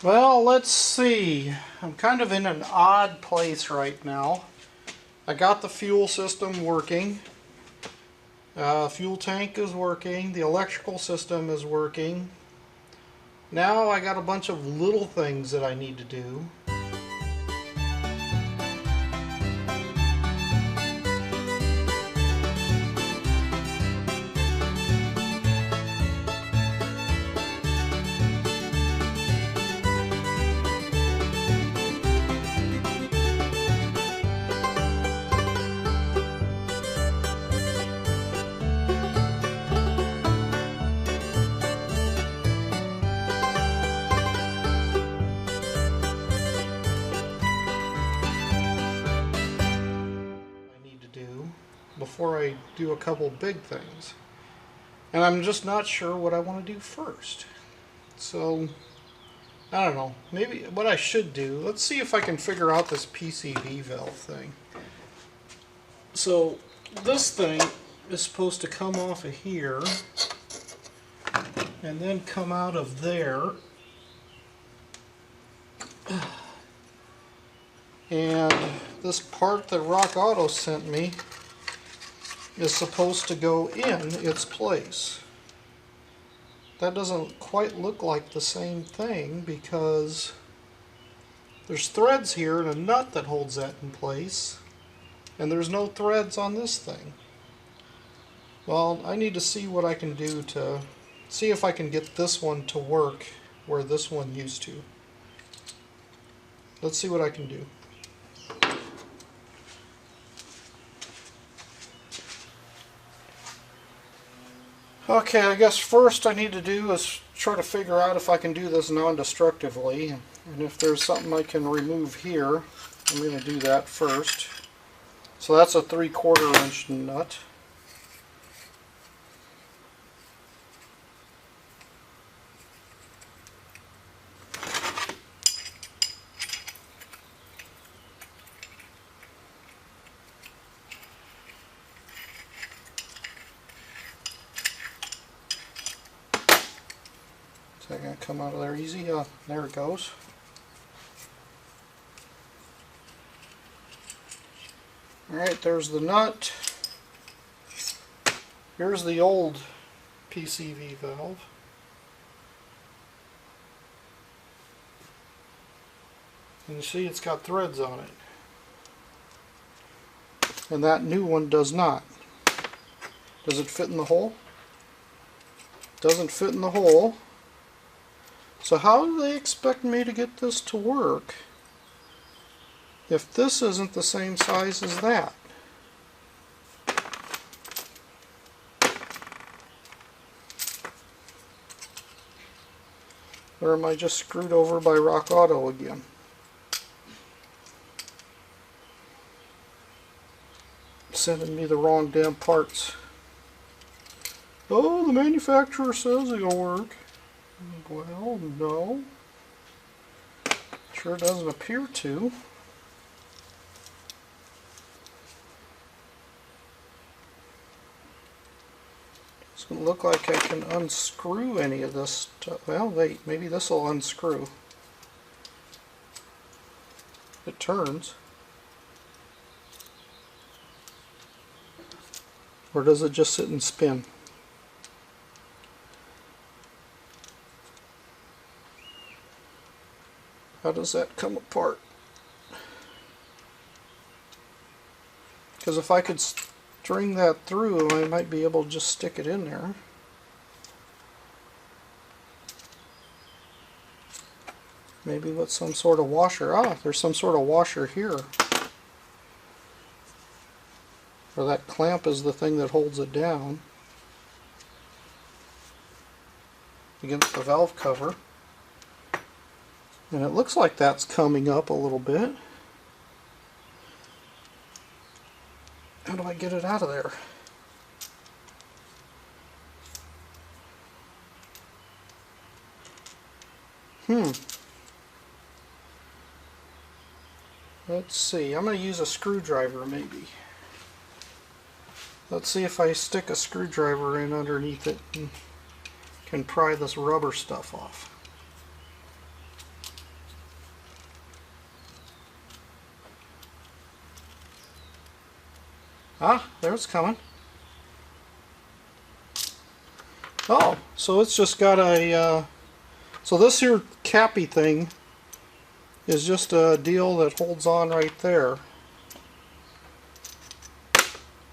Well, let's see. I'm kind of in an odd place right now. I got the fuel system working. Fuel tank is working. The electrical system is working. Now I got a bunch of little things that I need to do. Before I do a couple big things. And I'm just not sure what I want to do first. So, I don't know. Maybe what I should do, let's see if I can figure out this PCV valve thing. So, this thing is supposed to come off of here and then come out of there. And this part that Rock Auto sent me is supposed to go in its place. That doesn't quite look like the same thing because there's threads here and a nut that holds that in place, and there's no threads on this thing. Well, I need to see what I can do to see if I can get this one to work where this one used to. Let's see what I can do. Okay, I guess first I need to do is try to figure out if I can do this non-destructively, and if there's something I can remove here, I'm going to do that first. So that's a 3/4 inch nut. Is that going to come out of there easy? There it goes. Alright, there's the nut. Here's the old PCV valve. And you see it's got threads on it. And that new one does not. Does it fit in the hole? Doesn't fit in the hole. So how do they expect me to get this to work if this isn't the same size as that? Or am I just screwed over by Rock Auto again? Sending me the wrong damn parts. Oh, the manufacturer says it'll work. Well, no. Sure doesn't appear to. Doesn't look like I can unscrew any of this stuff. Well, wait, maybe this will unscrew. It turns. Or does it just sit and spin? How does that come apart? Because if I could string that through, I might be able to just stick it in there. Maybe with some sort of washer. Ah, there's some sort of washer here. Or that clamp is the thing that holds it down against the valve cover. And it looks like that's coming up a little bit. How do I get it out of there? Let's see. I'm going to use a screwdriver maybe. Let's see if I stick a screwdriver in underneath it and can pry this rubber stuff off. Ah, there it's coming. Oh, so it's just got a, so this here cappy thing is just a deal that holds on right there.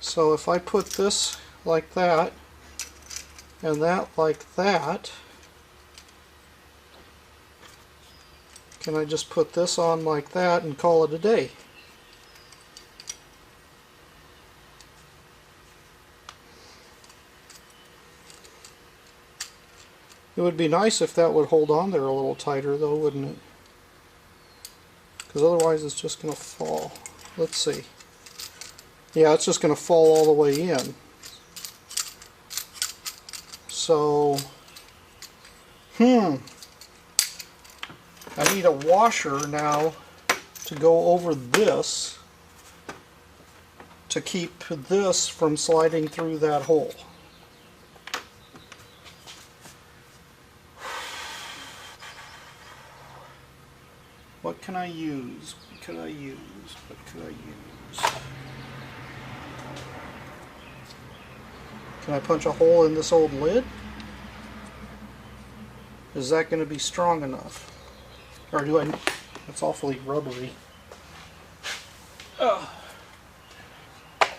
So if I put this like that, and that like that, can I just put this on like that and call it a day? It would be nice if that would hold on there a little tighter though, wouldn't it? Because otherwise it's just going to fall. Let's see. Yeah, it's just going to fall all the way in. So, I need a washer now to go over this to keep this from sliding through that hole. What can I use? What could I use? What could I use? Can I punch a hole in this old lid? Is that going to be strong enough? Or do I... It's awfully rubbery.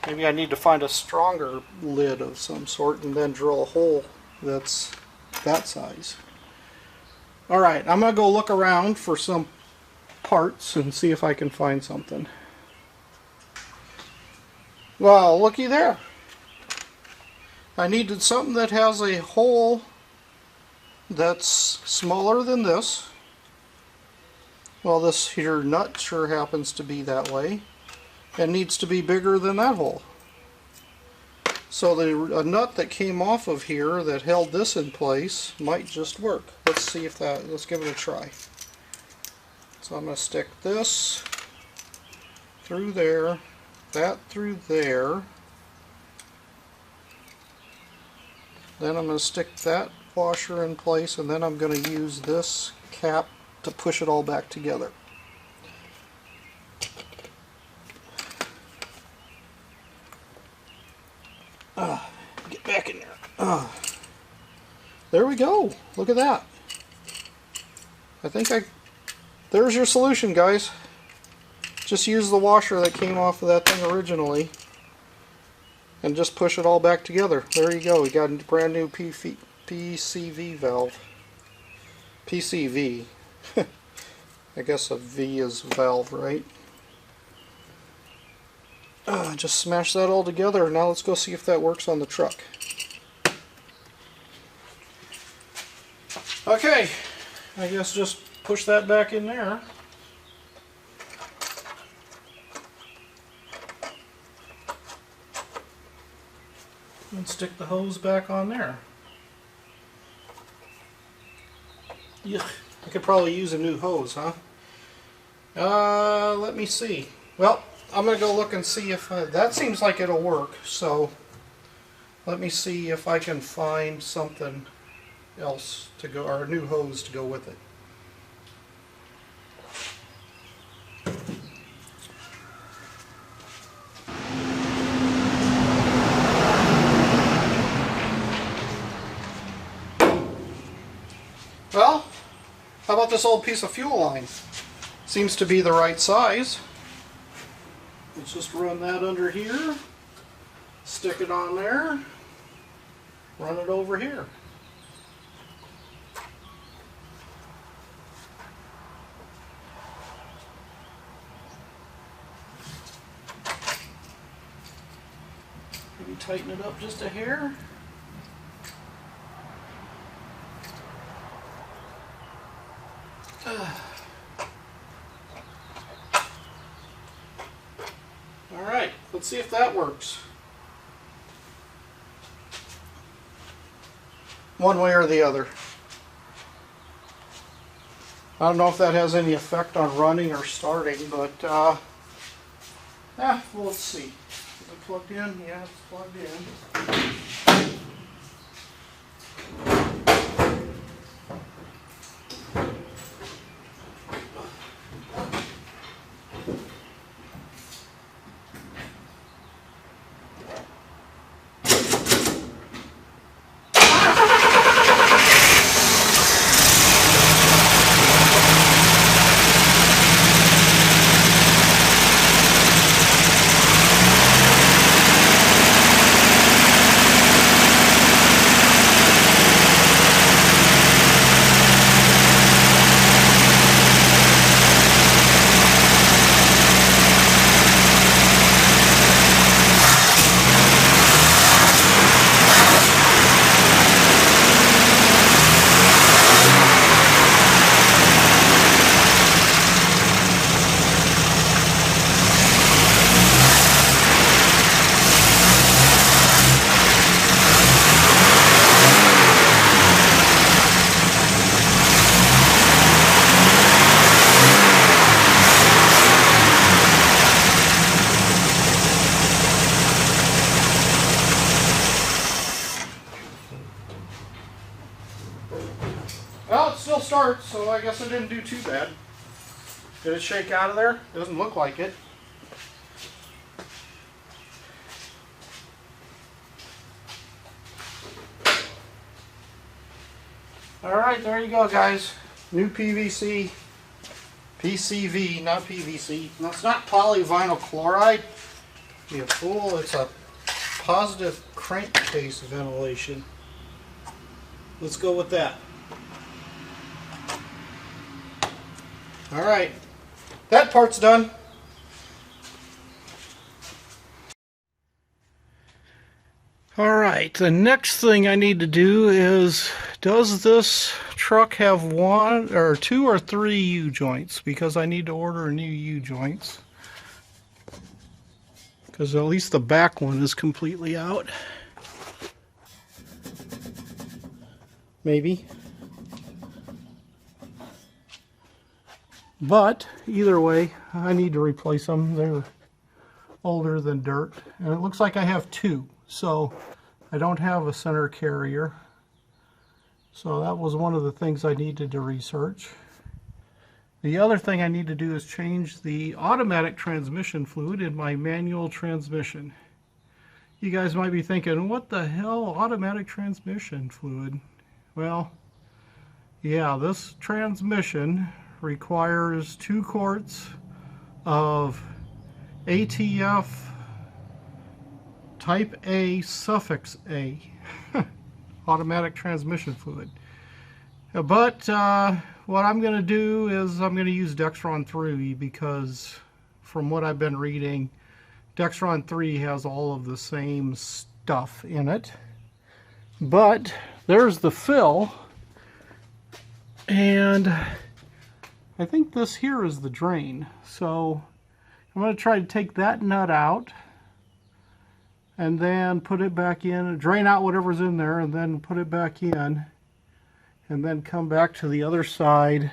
Maybe I need to find a stronger lid of some sort and then drill a hole that's that size. Alright, I'm going to go look around for some parts and see if I can find something. Well, looky there. I needed something that has a hole that's smaller than this. Well, this here nut sure happens to be that way, and needs to be bigger than that hole. So a nut that came off of here that held this in place might just work. Let's see if that, let's give it a try. So I'm going to stick this through there, that through there. Then I'm going to stick that washer in place, and then I'm going to use this cap to push it all back together. Get back in there. There we go. Look at that. There's your solution, guys. Just use the washer that came off of that thing originally and just push it all back together. There you go. We got a brand new PCV valve. PCV. I guess a V is valve, right? Just smash that all together. Now let's go see if that works on the truck. Okay, I guess just push that back in there. And stick the hose back on there. Yuck. I could probably use a new hose, huh? Let me see. Well, I'm going to go look and see if... that seems like it'll work, so let me see if I can find something else to go, or a new hose to go with it. Well, how about this old piece of fuel line? Seems to be the right size. Let's just run that under here, stick it on there, run it over here. Maybe tighten it up just a hair. Alright, let's see if that works. One way or the other. I don't know if that has any effect on running or starting, but well, let's see. Is it plugged in? Yeah, it's plugged in. parts, so I guess I didn't do too bad. Did it shake out of there? Doesn't look like it. Alright, there you go, guys. New PVC. PCV, not PVC. No, it's not polyvinyl chloride. Be a fool. It's a positive crankcase ventilation. Let's go with that. Alright. That part's done. Alright, the next thing I need to do is, does this truck have 1 or 2 or 3 U-joints? Because I need to order new U-joints. Because at least the back one is completely out. Maybe. But either way, I need to replace them. They're older than dirt. And it looks like I have 2. So I don't have a center carrier. So that was one of the things I needed to research. The other thing I need to do is change the automatic transmission fluid in my manual transmission. You guys might be thinking, what the hell, automatic transmission fluid? Well, yeah, this transmission requires 2 quarts of ATF Type A suffix A automatic transmission fluid. But what I'm going to do is I'm going to use Dexron 3 because from what I've been reading, Dexron 3 has all of the same stuff in it. But there's the fill, and I think this here is the drain. So I'm going to try to take that nut out and then put it back in, drain out whatever's in there, and then put it back in, and then come back to the other side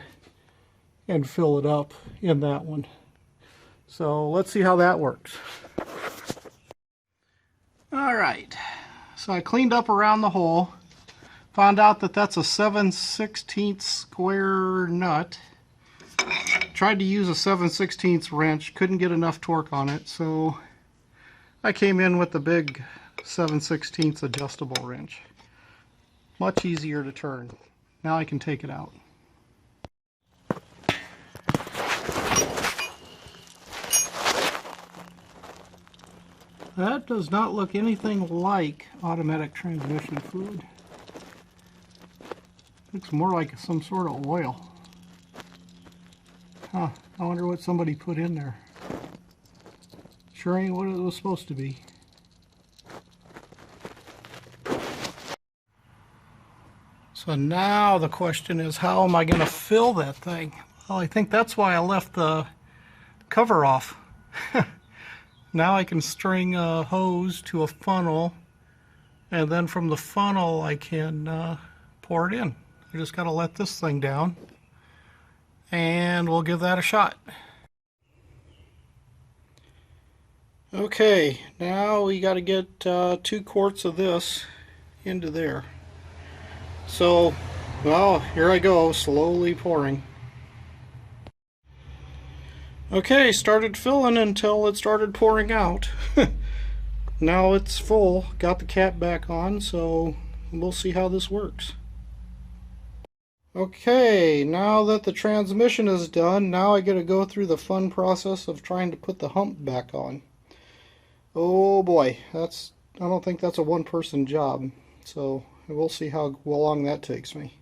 and fill it up in that one. So let's see how that works. Alright, so I cleaned up around the hole, found out that that's a 7/16 square nut. Tried to use a 7/16 wrench, couldn't get enough torque on it, so I came in with the big 7/16 adjustable wrench. Much easier to turn. Now I can take it out. That does not look anything like automatic transmission fluid. Looks more like some sort of oil. Huh, I wonder what somebody put in there. Sure ain't what it was supposed to be. So now the question is, how am I going to fill that thing? Well, I think that's why I left the cover off. Now I can string a hose to a funnel, and then from the funnel I can pour it in. I just got to let this thing down, and we'll give that a shot. Okay, now we got to get 2 quarts of this into there. So, well, here I go, slowly pouring. Okay, started filling until it started pouring out. Now it's full, got the cap back on, so we'll see how this works. Okay, now that the transmission is done, now I get to go through the fun process of trying to put the hump back on. Oh boy, I don't think that's a one-person job, so we'll see how long that takes me.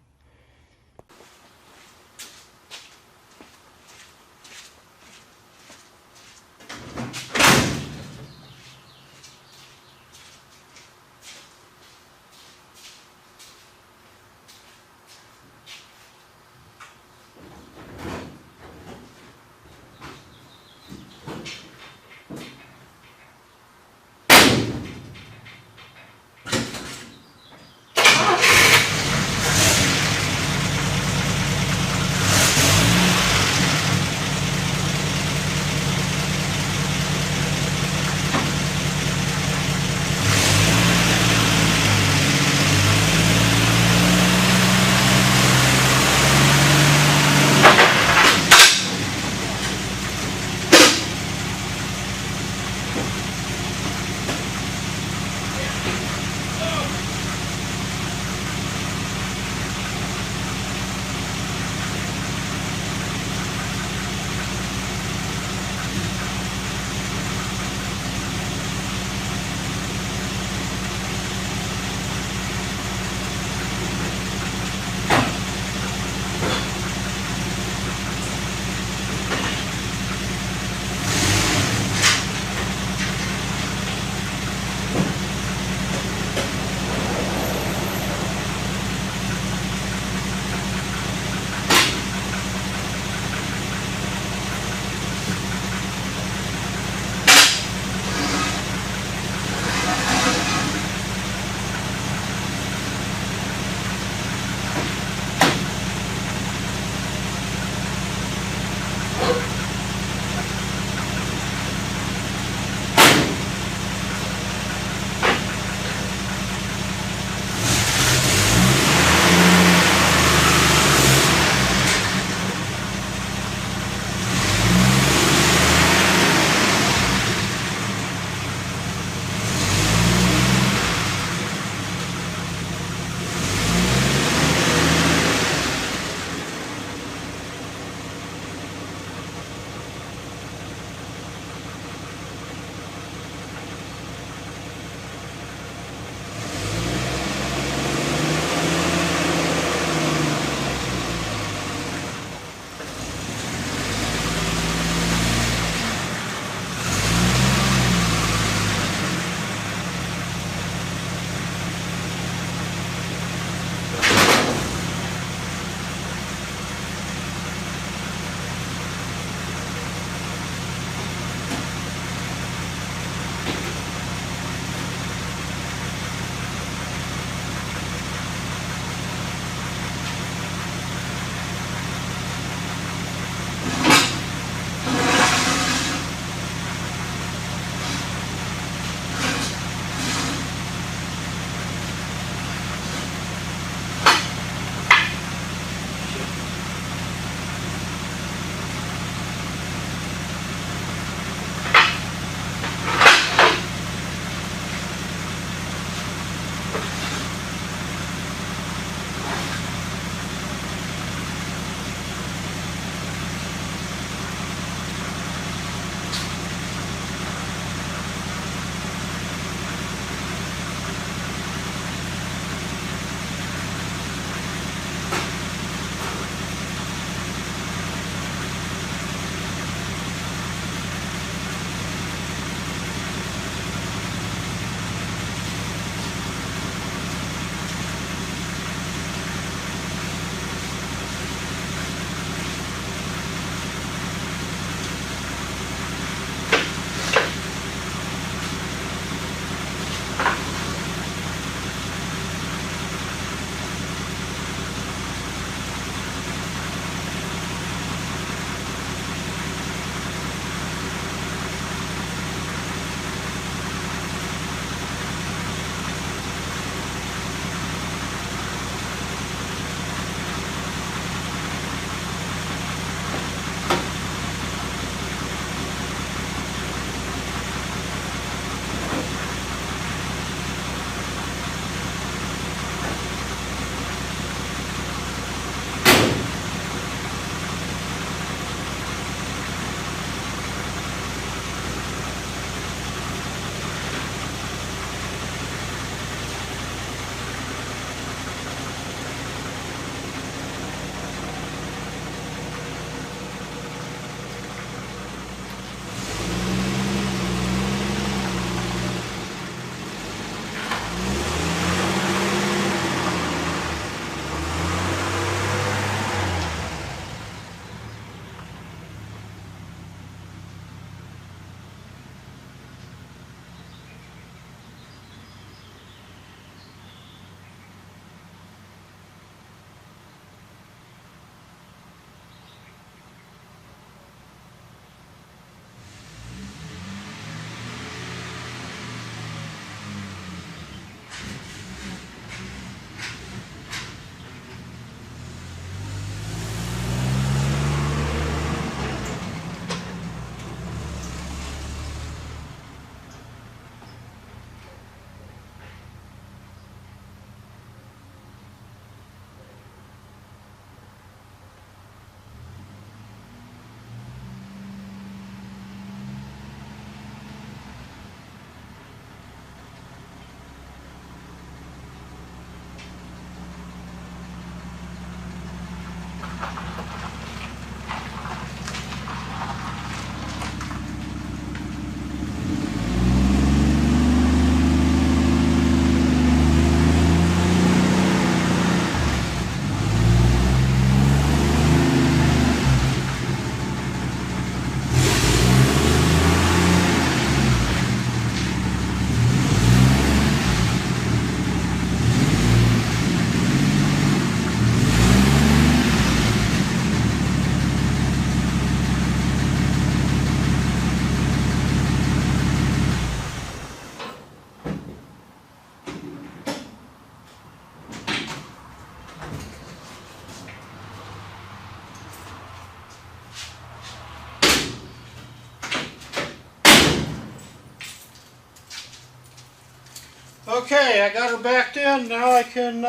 Okay, I got her backed in. Now I can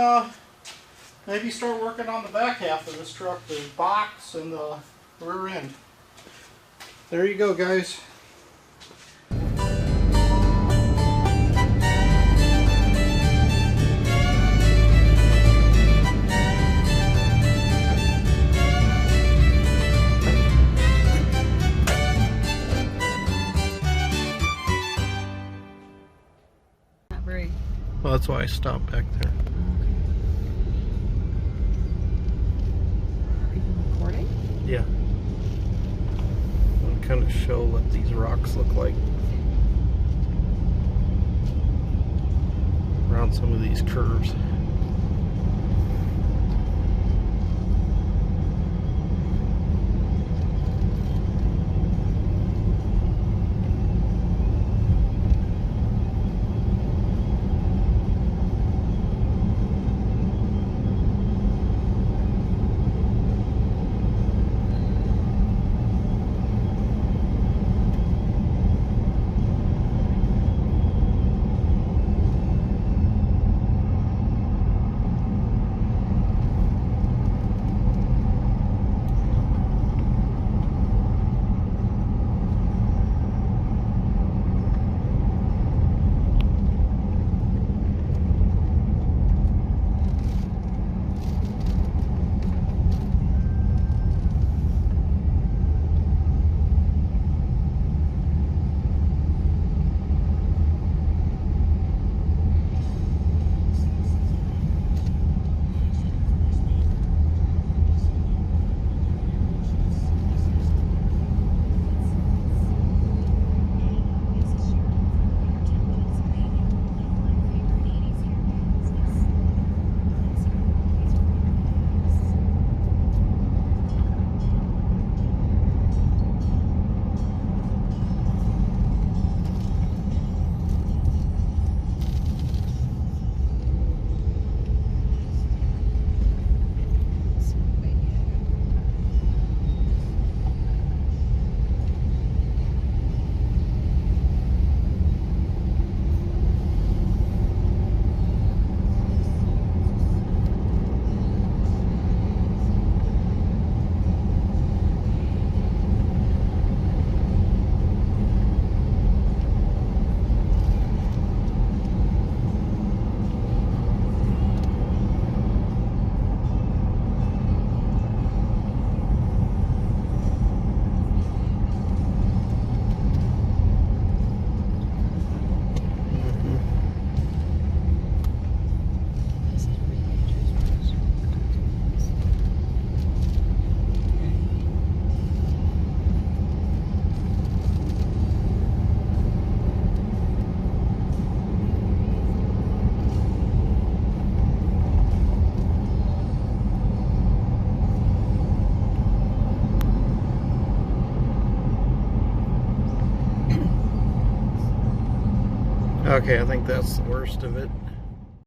maybe start working on the back half of this truck, the box and the rear end. There you go, guys. Well, that's why I stopped back there. Are you recording? Yeah. I'll kind of show what these rocks look like around some of these curves. Okay, I think that's the worst of it.